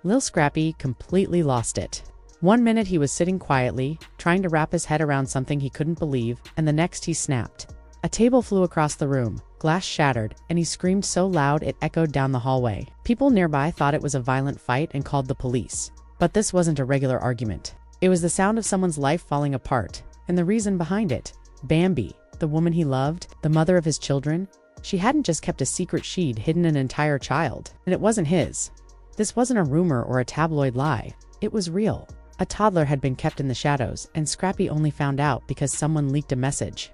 Lil Scrappy completely lost it. One minute he was sitting quietly, trying to wrap his head around something he couldn't believe, and the next he snapped. A table flew across the room, glass shattered, and he screamed so loud it echoed down the hallway. People nearby thought it was a violent fight and called the police. But this wasn't a regular argument. It was the sound of someone's life falling apart, and the reason behind it. Bambi, the woman he loved, the mother of his children, she hadn't just kept a secret, she'd hidden an entire child, and it wasn't his. This wasn't a rumor or a tabloid lie. It was real. A toddler had been kept in the shadows, and Scrappy only found out because someone leaked a message.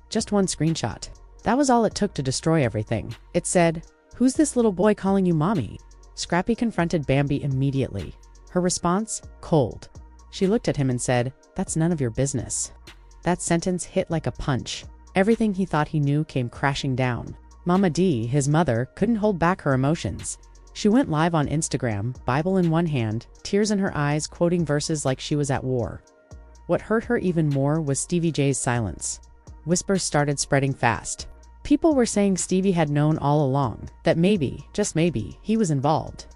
Just one screenshot. That was all it took to destroy everything. It said, "Who's this little boy calling you mommy?" Scrappy confronted Bambi immediately. Her response? Cold. She looked at him and said, "That's none of your business." That sentence hit like a punch. Everything he thought he knew came crashing down. Mama D, his mother, couldn't hold back her emotions. She went live on Instagram, Bible in one hand, tears in her eyes, quoting verses like she was at war. What hurt her even more was Stevie J's silence. Whispers started spreading fast. People were saying Stevie had known all along, that maybe, just maybe, he was involved.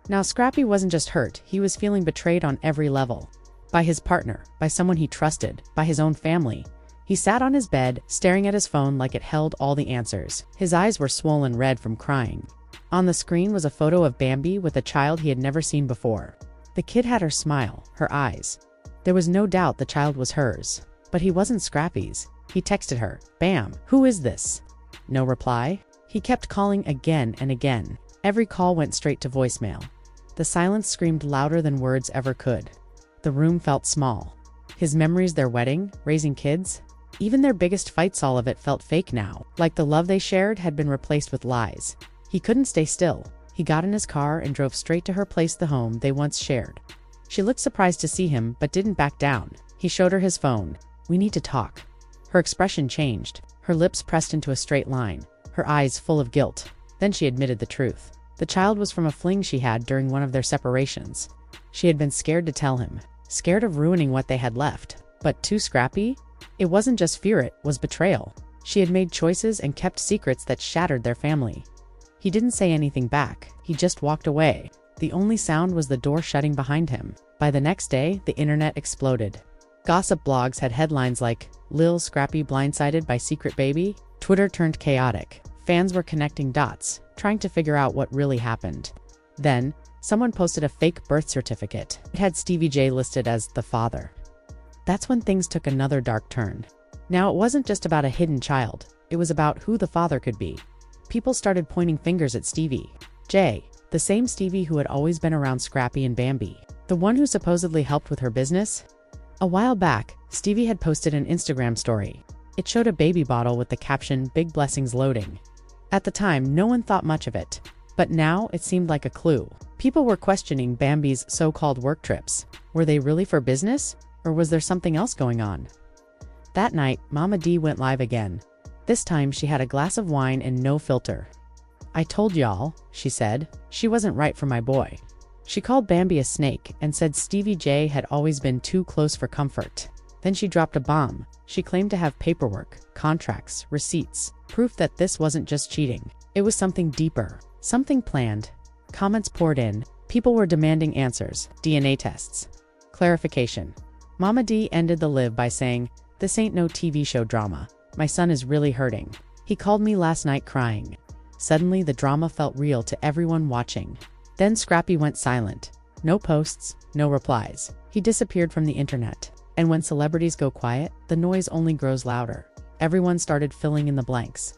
Now Scrappy wasn't just hurt, he was feeling betrayed on every level. By his partner, by someone he trusted, by his own family. He sat on his bed, staring at his phone like it held all the answers. His eyes were swollen red from crying. On the screen was a photo of Bambi with a child he had never seen before. The kid had her smile, her eyes. There was no doubt the child was hers. But he wasn't Scrappy's. He texted her, "Bam, who is this?" No reply. He kept calling again and again. Every call went straight to voicemail. The silence screamed louder than words ever could. The room felt small. His memories, their wedding, raising kids, even their biggest fights, all of it felt fake now, like the love they shared had been replaced with lies. He couldn't stay still. He got in his car and drove straight to her place, the home they once shared. She looked surprised to see him, but didn't back down. He showed her his phone. "We need to talk." Her expression changed. Her lips pressed into a straight line, her eyes full of guilt. Then she admitted the truth. The child was from a fling she had during one of their separations. She had been scared to tell him, scared of ruining what they had left. But to Scrappy, it wasn't just fear, it was betrayal. She had made choices and kept secrets that shattered their family. He didn't say anything back. He just walked away. The only sound was the door shutting behind him. By the next day, the internet exploded. Gossip blogs had headlines like, "Lil Scrappy blindsided by secret baby." Twitter turned chaotic. Fans were connecting dots, trying to figure out what really happened. Then, someone posted a fake birth certificate. It had Stevie J listed as the father. That's when things took another dark turn. Now it wasn't just about a hidden child. It was about who the father could be. People started pointing fingers at Stevie J, the same Stevie who had always been around Scrappy and Bambi, the one who supposedly helped with her business. A while back, Stevie had posted an Instagram story. It showed a baby bottle with the caption, "Big blessings loading." At the time, no one thought much of it. But now it seemed like a clue. People were questioning Bambi's so-called work trips. Were they really for business? Or was there something else going on? That night, Mama D went live again. This time she had a glass of wine and no filter. "I told y'all," she said, "she wasn't right for my boy." She called Bambi a snake and said Stevie J had always been too close for comfort. Then she dropped a bomb. She claimed to have paperwork, contracts, receipts, proof that this wasn't just cheating. It was something deeper, something planned. Comments poured in. People were demanding answers, DNA tests, clarification. Mama D ended the live by saying, "This ain't no TV show drama. My son is really hurting. He called me last night crying." Suddenly, the drama felt real to everyone watching. Then Scrappy went silent. No posts, no replies. He disappeared from the internet. And when celebrities go quiet, the noise only grows louder. Everyone started filling in the blanks.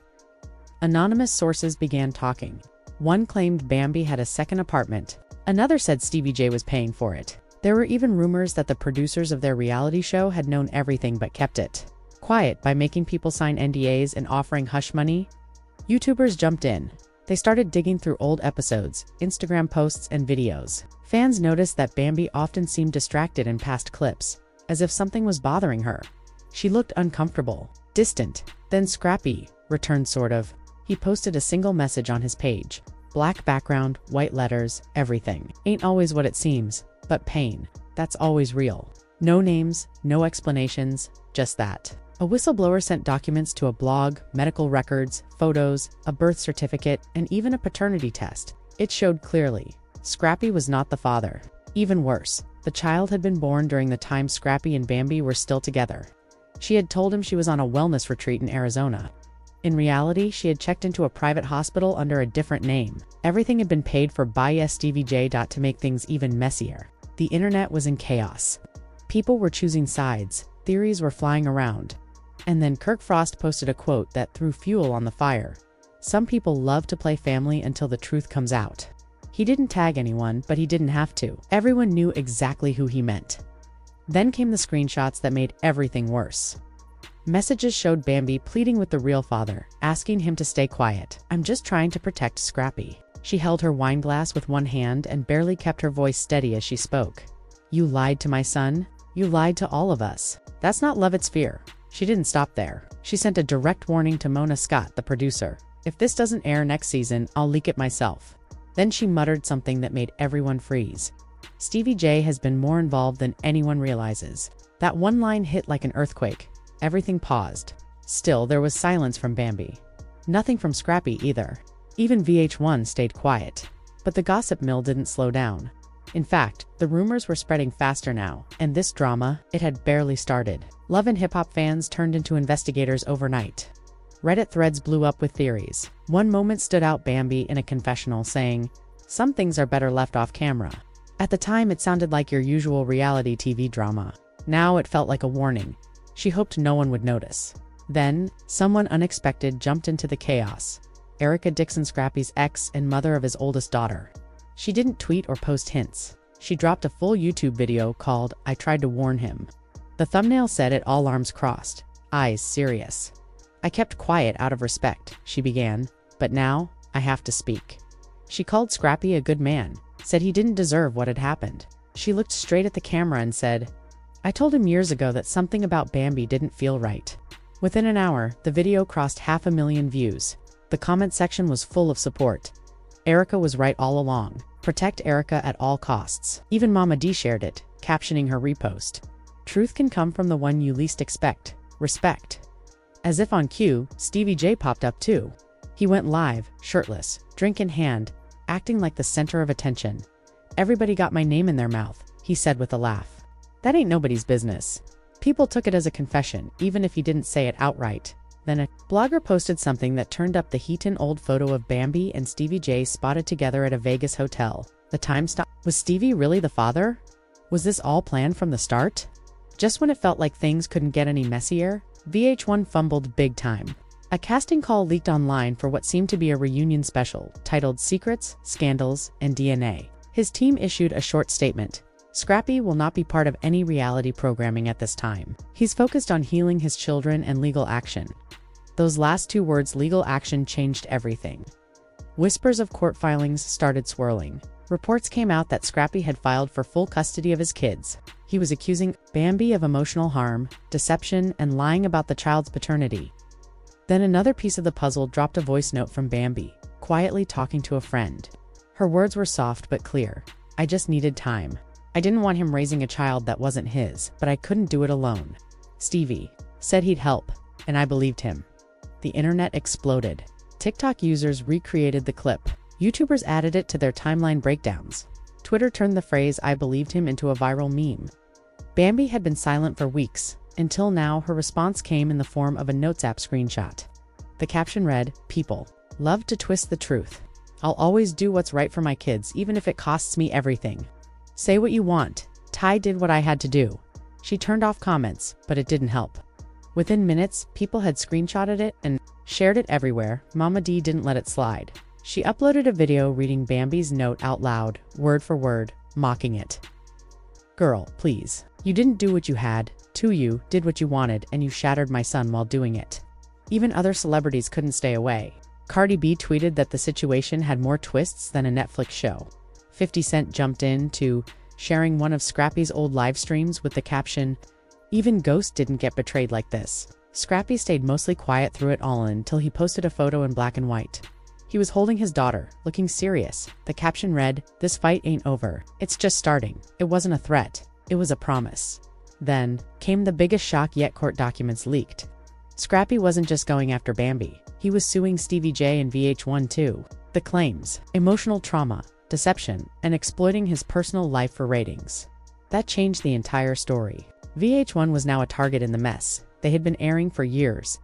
Anonymous sources began talking. One claimed Bambi had a second apartment. Another said Stevie J was paying for it. There were even rumors that the producers of their reality show had known everything but kept it quiet by making people sign NDAs and offering hush money. YouTubers jumped in. They started digging through old episodes, Instagram posts, and videos. Fans noticed that Bambi often seemed distracted in past clips, as if something was bothering her. She looked uncomfortable, distant. Then Scrappy returned, sort of. He posted a single message on his page. Black background, white letters, everything. Ain't always what it seems, but pain, that's always real. No names, no explanations, just that. A whistleblower sent documents to a blog, medical records, photos, a birth certificate, and even a paternity test. It showed clearly. Scrappy was not the father. Even worse, the child had been born during the time Scrappy and Bambi were still together. She had told him she was on a wellness retreat in Arizona. In reality, she had checked into a private hospital under a different name. Everything had been paid for by Stevie J. To make things even messier. The internet was in chaos. People were choosing sides, theories were flying around. And then Kirk Frost posted a quote that threw fuel on the fire. Some people love to play family until the truth comes out. He didn't tag anyone, but he didn't have to. Everyone knew exactly who he meant. Then came the screenshots that made everything worse. Messages showed Bambi pleading with the real father, asking him to stay quiet. "I'm just trying to protect Scrappy." She held her wine glass with one hand and barely kept her voice steady as she spoke. "You lied to my son. You lied to all of us. That's not love, it's fear." She didn't stop there. She sent a direct warning to Mona Scott, the producer. "If this doesn't air next season, I'll leak it myself." Then she muttered something that made everyone freeze. "Stevie J has been more involved than anyone realizes." That one line hit like an earthquake. Everything paused. Still, there was silence from Bambi. Nothing from Scrappy either. Even VH1 stayed quiet. But the gossip mill didn't slow down. In fact, the rumors were spreading faster now, and this drama, it had barely started. Love and hip-hop fans turned into investigators overnight. Reddit threads blew up with theories. One moment stood out Bambi in a confessional saying, "Some things are better left off camera." At the time, it sounded like your usual reality TV drama. Now it felt like a warning. She hoped no one would notice. Then, someone unexpected jumped into the chaos. Erica Dixon, Scrappy's ex and mother of his oldest daughter. She didn't tweet or post hints. She dropped a full YouTube video called "I Tried to Warn Him." The thumbnail said it all, arms crossed, eyes serious. "I kept quiet out of respect," she began, "but now, I have to speak." She called Scrappy a good man, said he didn't deserve what had happened. She looked straight at the camera and said, "I told him years ago that something about Bambi didn't feel right." Within an hour, the video crossed 500,000 views. The comment section was full of support. Erica was right all along. Protect Erica at all costs. Even Mama D shared it, captioning her repost. "Truth can come from the one you least expect. Respect." As if on cue, Stevie J popped up too. He went live, shirtless, drink in hand, acting like the center of attention. "Everybody got my name in their mouth," he said with a laugh. "That ain't nobody's business." People took it as a confession, even if he didn't say it outright. Then a blogger posted something that turned up the heat. An old photo of Bambi and Stevie J spotted together at a Vegas hotel. The time stopped. Was Stevie really the father? Was this all planned from the start? Just when it felt like things couldn't get any messier, VH1 fumbled big time. A casting call leaked online for what seemed to be a reunion special, titled "Secrets, Scandals, and DNA." His team issued a short statement. "Scrappy will not be part of any reality programming at this time. He's focused on healing his children and legal action." Those last two words, legal action, changed everything. Whispers of court filings started swirling. Reports came out that Scrappy had filed for full custody of his kids. He was accusing Bambi of emotional harm, deception, and lying about the child's paternity. Then another piece of the puzzle dropped, a voice note from Bambi, quietly talking to a friend. Her words were soft but clear. "I just needed time. I didn't want him raising a child that wasn't his, but I couldn't do it alone. Stevie said he'd help, and I believed him." The internet exploded. TikTok users recreated the clip. YouTubers added it to their timeline breakdowns. Twitter turned the phrase "I believed him" into a viral meme. Bambi had been silent for weeks, until now her response came in the form of a Notes app screenshot. The caption read, "People love to twist the truth. I'll always do what's right for my kids, even if it costs me everything. Say what you want. Ty did what I had to do." She turned off comments, but it didn't help. Within minutes, people had screenshotted it and shared it everywhere. Mama D didn't let it slide. She uploaded a video reading Bambi's note out loud, word for word, mocking it. "Girl, please. You didn't do what you had to. You did what you wanted, and you shattered my son while doing it." Even other celebrities couldn't stay away. Cardi B tweeted that the situation had more twists than a Netflix show. 50 Cent jumped in to sharing one of Scrappy's old live streams with the caption, "Even Ghost didn't get betrayed like this." Scrappy stayed mostly quiet through it all until he posted a photo in black and white. He was holding his daughter, looking serious. The caption read, "This fight ain't over. It's just starting." It wasn't a threat. It was a promise. Then came the biggest shock yet. Court documents leaked. Scrappy wasn't just going after Bambi. He was suing Stevie J and VH1 too. The claims: emotional trauma, deception, and exploiting his personal life for ratings. That changed the entire story. VH1 was now a target in the mess they had been airing for years.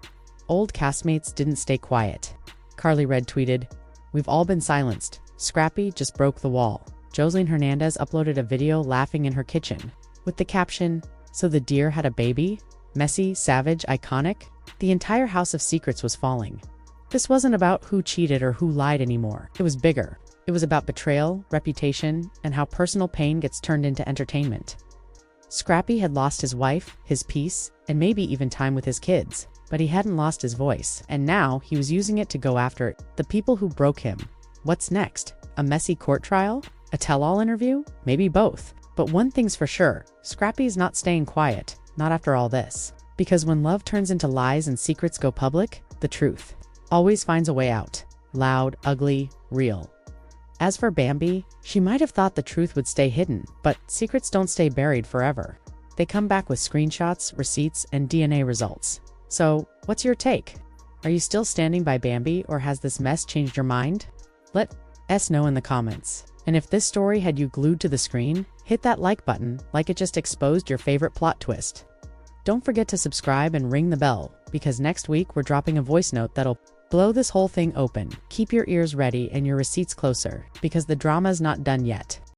Old castmates didn't stay quiet. Carly Red tweeted, "We've all been silenced. Scrappy just broke the wall." Joseline Hernandez uploaded a video laughing in her kitchen, with the caption, "So the deer had a baby? Messy, savage, iconic?" The entire house of secrets was falling. This wasn't about who cheated or who lied anymore. It was bigger. It was about betrayal, reputation, and how personal pain gets turned into entertainment. Scrappy had lost his wife, his peace, and maybe even time with his kids. But he hadn't lost his voice, and now he was using it to go after the people who broke him. What's next? A messy court trial? A tell-all interview? Maybe both. But one thing's for sure, Scrappy's not staying quiet, not after all this. Because when love turns into lies and secrets go public, the truth always finds a way out. Loud, ugly, real. As for Bambi, she might have thought the truth would stay hidden, but secrets don't stay buried forever. They come back with screenshots, receipts, and DNA results. So, what's your take? Are you still standing by Bambi, or has this mess changed your mind? Let us know in the comments. And if this story had you glued to the screen, hit that like button like it just exposed your favorite plot twist. Don't forget to subscribe and ring the bell, because next week we're dropping a voice note that'll blow this whole thing open. Keep your ears ready and your receipts closer, because the drama's not done yet.